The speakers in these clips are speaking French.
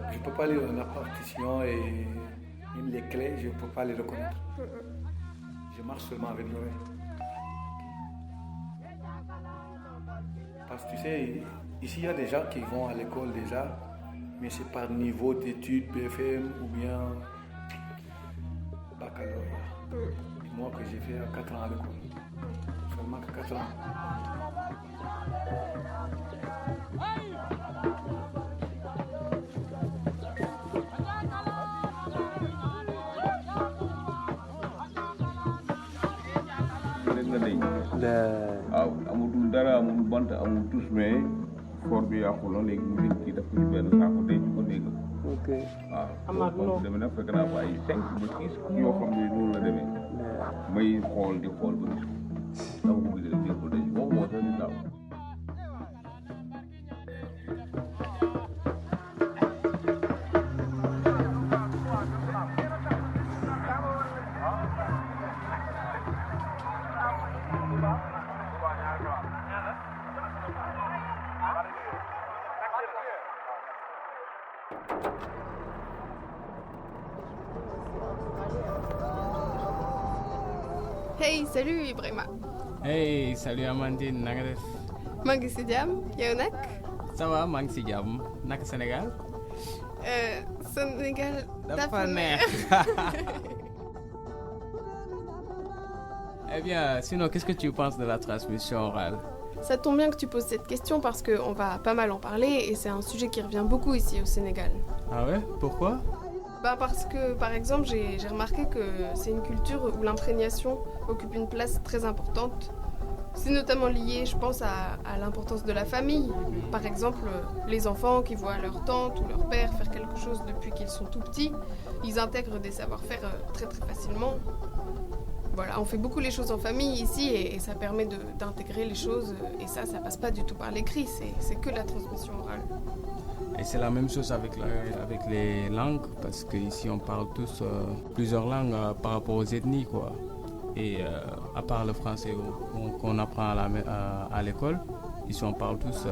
Je ne peux pas lire la partition et les clés, je ne peux pas les reconnaître. Je marche seulement avec l'oreille. Parce que tu sais, ici il y a des gens qui vont à l'école déjà, mais c'est par niveau d'études, BFM ou bien baccalauréat. Et moi que j'ai fait 4 ans à l'école. Seulement que 4 ans. waaw amatul dara amul bant amul tus mais for bi yàqu na léegi mu ngi kii def ko ci benn saako denc ko néegam. ok waaw donc demee na fekk naa fa ay 5 ba 6 yoo xam ne noonu la demee may xool di xool ba gis ko dama ko gisee jël ko denc boobu moo tax di daaw. Hey, salut Ibrahima. Hey, salut Amandine, naka def? maa ngi si jàmm, yow nag? Ça va, maa ngi si jàmm. Naka Sénégal? Sénégal dafa neex. Eh bien, sinon, qu'est-ce que tu penses de la transmission orale? Ça tombe bien que tu poses cette question parce qu'on va pas mal en parler et c'est un sujet qui revient beaucoup ici au Sénégal. Ah ouais? Pourquoi? Parce que, par exemple, j'ai remarqué que c'est une culture où l'imprégnation occupe une place très importante. C'est notamment lié, je pense, à l'importance de la famille. Par exemple, les enfants qui voient leur tante ou leur père faire quelque chose depuis qu'ils sont tout petits, ils intègrent des savoir-faire très très facilement. Voilà, on fait beaucoup les choses en famille ici et ça permet d'intégrer les choses et ça passe pas du tout par l'écrit, c'est que la transmission orale. Et c'est la même chose avec les langues, parce qu'ici on parle tous plusieurs langues par rapport aux ethnies, quoi. Et à part le français qu'on apprend à l'école, ici on parle tous,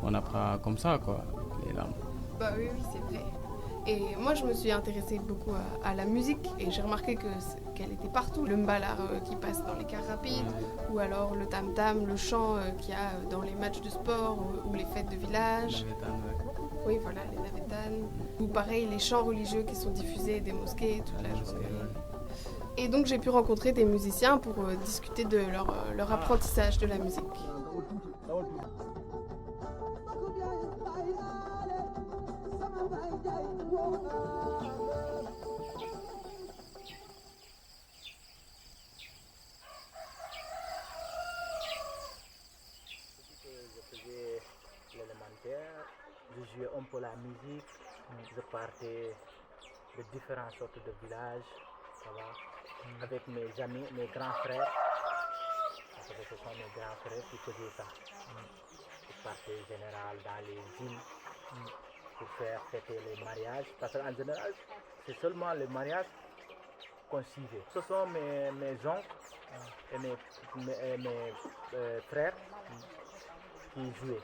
on apprend comme ça, quoi, les langues. Bah oui, c'est vrai. Et moi je me suis intéressée beaucoup à la musique et j'ai remarqué qu'elle était partout. Le mbalar qui passe dans les cars rapides, ou alors le tam-tam, le chant qu'il y a dans les matchs de sport ou les fêtes de village. Oui, voilà, les navétanes. Ou pareil, les chants religieux qui sont diffusés des mosquées toute la journée. Et donc j'ai pu rencontrer des musiciens pour discuter de leur apprentissage de la musique. Je jouais un peu la musique, je partais de différentes sortes de villages, ça va, avec mes amis, mes grands frères, parce que ce sont mes grands frères qui faisaient ça. Je partais en général dans les villes pour faire fêter les mariages, parce qu'en général, c'est seulement les mariages qu'on suivait. Ce sont mes oncles et mes frères qui jouaient.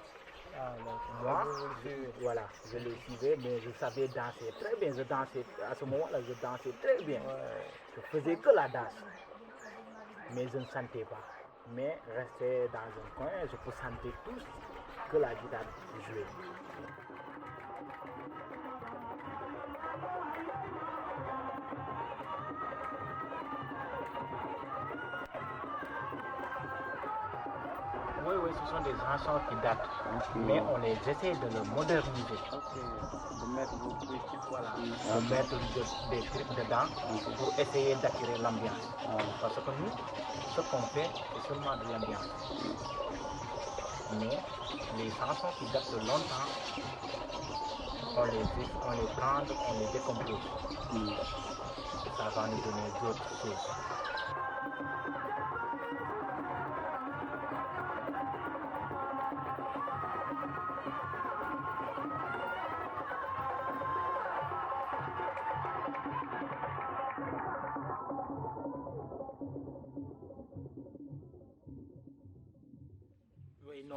Moi, voilà, je les suivais, mais je savais danser très bien. Je dansais, à ce moment-là, je dansais très bien. Je faisais que la danse, mais je ne sentais pas. Mais rester dans un coin, je peux sentir tous que la guitare jouait. Oui, ce sont des chansons qui datent, mais on les essaie de le moderniser. De mettre des trucs dedans pour essayer d'attirer l'ambiance. Parce que nous, ce qu'on fait, c'est seulement de l'ambiance. Mais les chansons qui datent de longtemps, on les prend, on les décompose. Ça va nous donner d'autres choses.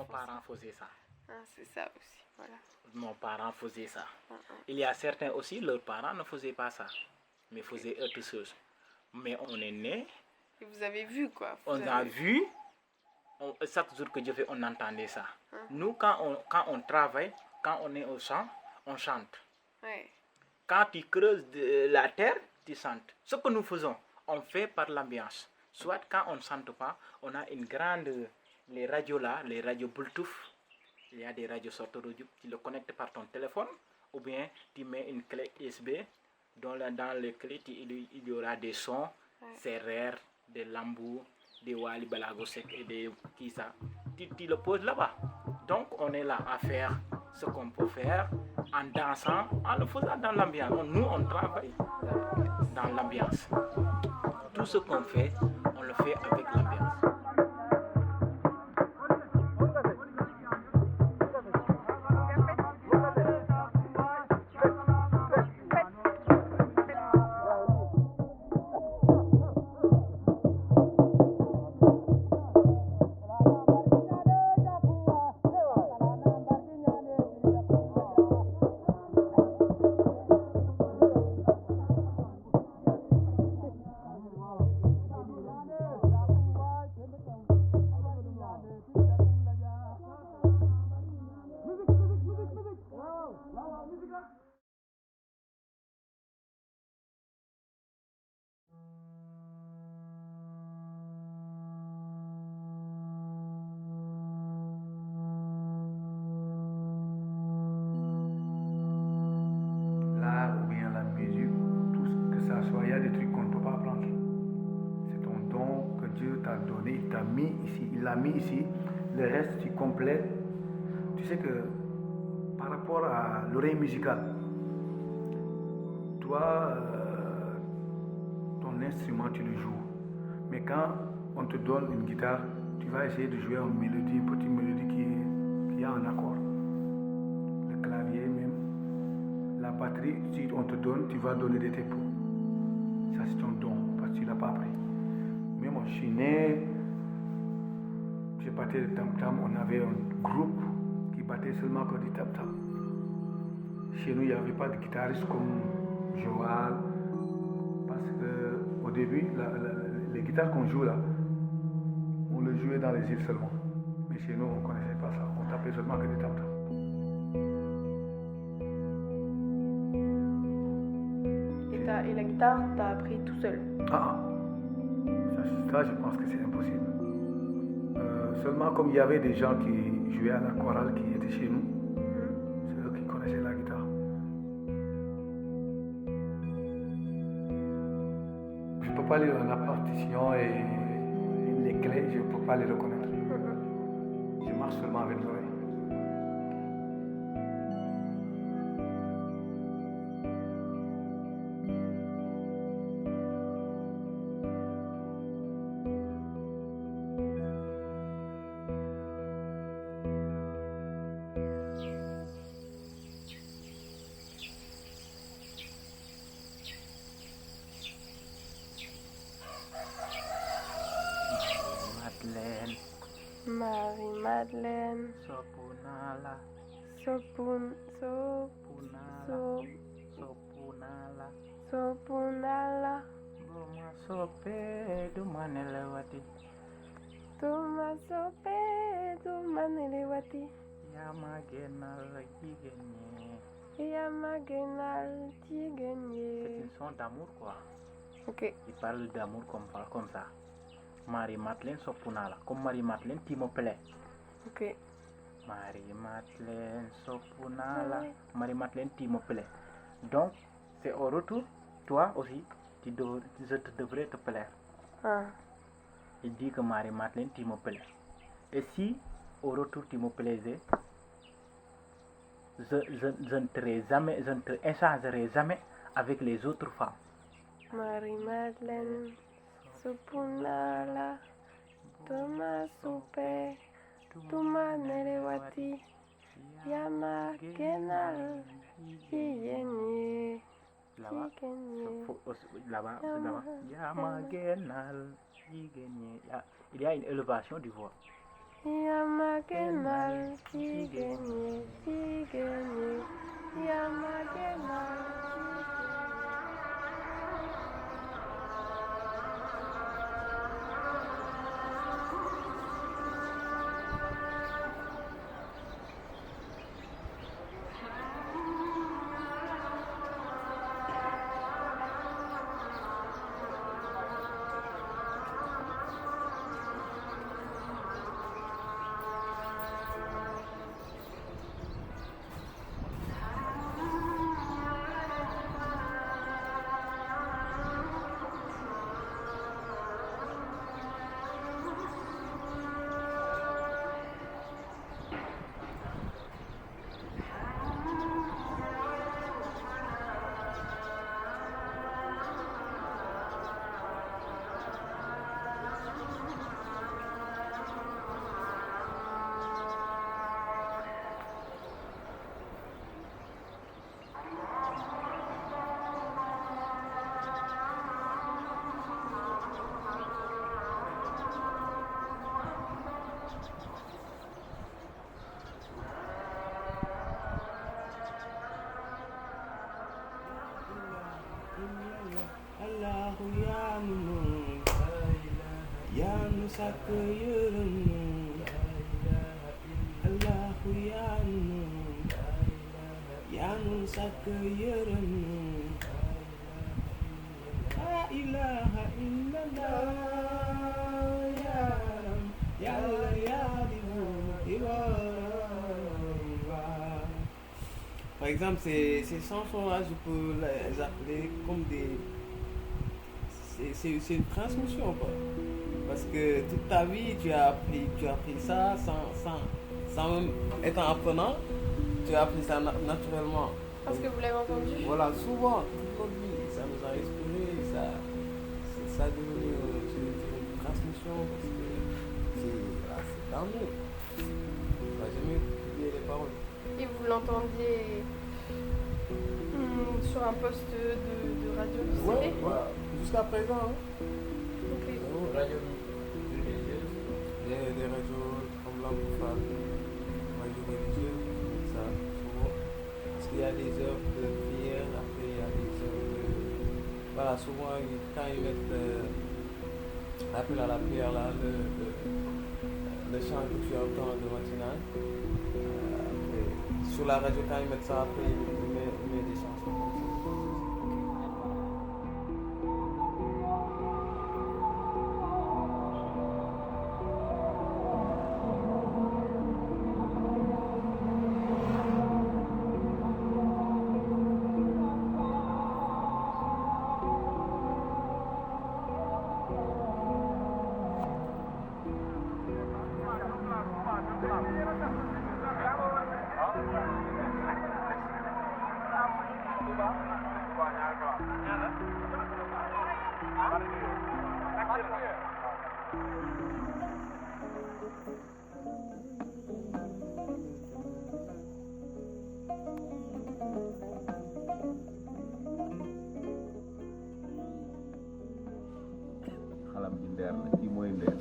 Nos parents faisaient ça. Ah, c'est ça aussi, voilà. Nos parents faisaient ça. Il y a certains aussi, leurs parents ne faisaient pas ça, mais faisaient autre chose. Mais on est né. Et vous avez vu quoi? A vu. Chaque jour que je fais, on entendait ça. Nous, quand on travaille, quand on est au champ, on chante. Ouais. Quand tu creuses la terre, tu chantes. Ce que nous faisons, on fait par l'ambiance. Soit quand on ne chante pas, on a une grande... Les radios là, les radios Bluetooth. Il y a des radios sortes de radio. Tu le connectes par ton téléphone. Ou bien tu mets une clé USB. Dans les clés, il y aura des sons. C'est rare, des lambous, des Wali Balagosek et des Kisa. Tu le poses là-bas. Donc on est là à faire ce qu'on peut faire en dansant, en le faisant dans l'ambiance. Nous, on travaille dans l'ambiance. Tout ce qu'on fait, on le fait avec l'ambiance. Il y a des trucs qu'on ne peut pas apprendre. C'est ton don que Dieu t'a donné, il t'a mis ici, il l'a mis ici. Le reste, tu complètes. Tu sais que par rapport à l'oreille musicale, toi, ton instrument, tu le joues. Mais quand on te donne une guitare, tu vas essayer de jouer une mélodie, une petite mélodie qui a un accord. Le clavier même, la batterie, si on te donne, tu vas donner des tempos. Ça, c'est ton don, parce que tu ne l'as pas appris. Mais moi, je suis né, j'ai battu le tam-tam, on avait un groupe qui battait seulement que du tam-tam. Chez nous, il n'y avait pas de guitariste comme Joal, parce qu'au début, les guitares qu'on joue là, on le jouait dans les îles seulement. Mais chez nous, on ne connaissait pas ça, on tapait seulement que du tam-tam. Et la guitare, t'as appris tout seul? Ça, je pense que c'est impossible. Seulement comme il y avait des gens qui jouaient à la chorale qui étaient chez nous, c'est eux qui connaissaient la guitare. Je ne peux pas lire la partition et les clés, je ne peux pas les reconnaître. Je marche seulement avec l'oreille. Marie-Madeleine. Sopunala. Sopunala. Boma sope dumanelewati. Tuma sope dumanelewati. Yamagenal jigenye. Yamagenal jigenye. C'est une son d'amour quoi. Ok. Il parle d'amour comme ça. Marie-Madeleine Sopunala. Comme Marie-Madeleine, tu me plais. Ok. Marie-Madeleine Sopunala. Marie-Madeleine, tu me plais. Donc, c'est au retour, toi aussi, je devrais te plaire. Il dit que Marie-Madeleine, tu me plais. Et si, au retour, tu me plaisais, je ne te échangerai jamais avec les autres femmes. Marie-Madeleine Sopunala. Toma sope dumanelewati. Yamagenal jigenye. Là-bas, Yamagenal jigenye. Il y a une élévation du voix. Yamagenal, Tigenye, Yamagenal. Allahu ya Nun, ya Nusaka Yurun, Allahu ya Nun, ya Nusaka Yurun, La ilaha illallah, ya Par exemple, ces chansons-là, je peux les appeler comme des... C'est une transmission, quoi. Parce que toute ta vie, tu as appris ça sans même être un apprenant. Tu as appris ça naturellement. Parce que vous l'avez entendu? Voilà, souvent, toute notre vie, ça nous a inspiré, ça a devenu une transmission parce que c'est dans nous. On n'a jamais oublié les paroles. Et vous l'entendiez sur un poste de radio du CD? Ouais, voilà. Jusqu'à présent. Hein. Ok. Radio Des radios comme l'Ampoufal, radio religieuse, ça, souvent. Parce qu'il y a des œuvres de prière, après il y a des œuvres de... Voilà, souvent, quand ils mettent l'appel à la prière, là, le chant que tu entends de matinale, sur la radio, quand ils mettent ça, après, ils mettent des chansons comme ça.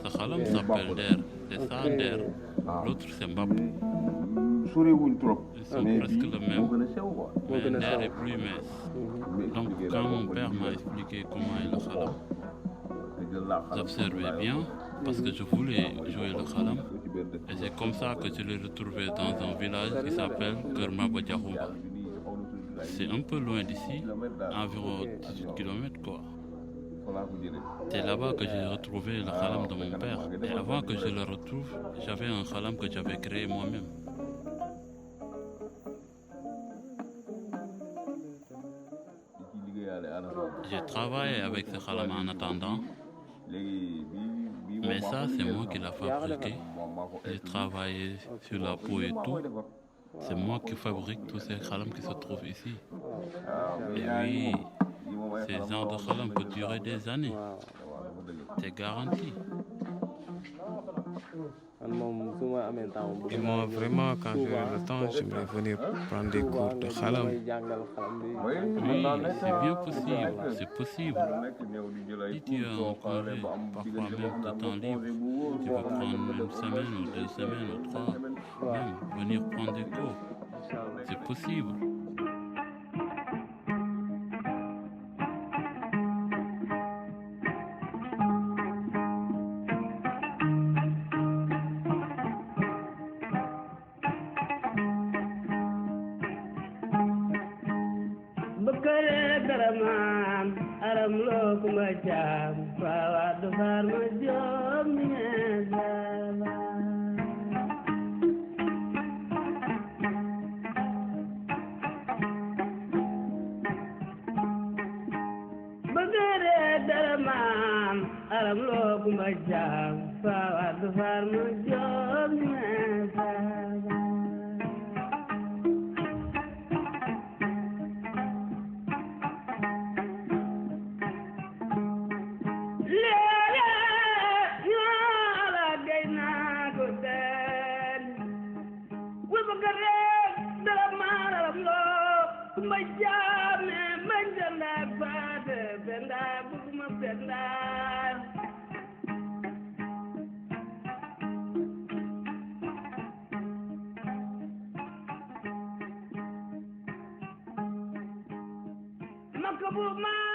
Ce khalam s'appelle Der, c'est ça Der. L'autre c'est Mbapou. Ils sont presque le même, mais Der est plus mince. Donc quand mon père m'a expliqué comment est le khalam, j'observais bien parce que je voulais jouer le khalam. Et c'est comme ça que je l'ai retrouvé dans un village qui s'appelle Kermaba Diakhomba. C'est un peu loin d'ici, environ 18 km quoi. C'est là-bas que j'ai retrouvé le khalam de mon père. Et avant que je le retrouve, j'avais un khalam que j'avais créé moi-même. J'ai travaillé avec ce khalam en attendant. Mais ça, c'est moi qui l'ai fabriqué. J'ai travaillé sur la peau et tout. C'est moi qui fabrique tous ces khalams qui se trouvent ici. Et oui, ces genres de khalam peuvent durer des années. C'est garanti. Et moi, vraiment, quand j'aurai le temps, j'aimerais venir prendre des cours de khalam. Oui, c'est bien possible, c'est possible. Si tu as un projet, parfois même de temps libre, tu peux prendre une semaine ou 2 semaines ou 3, même venir prendre des cours. C'est possible. Makabuma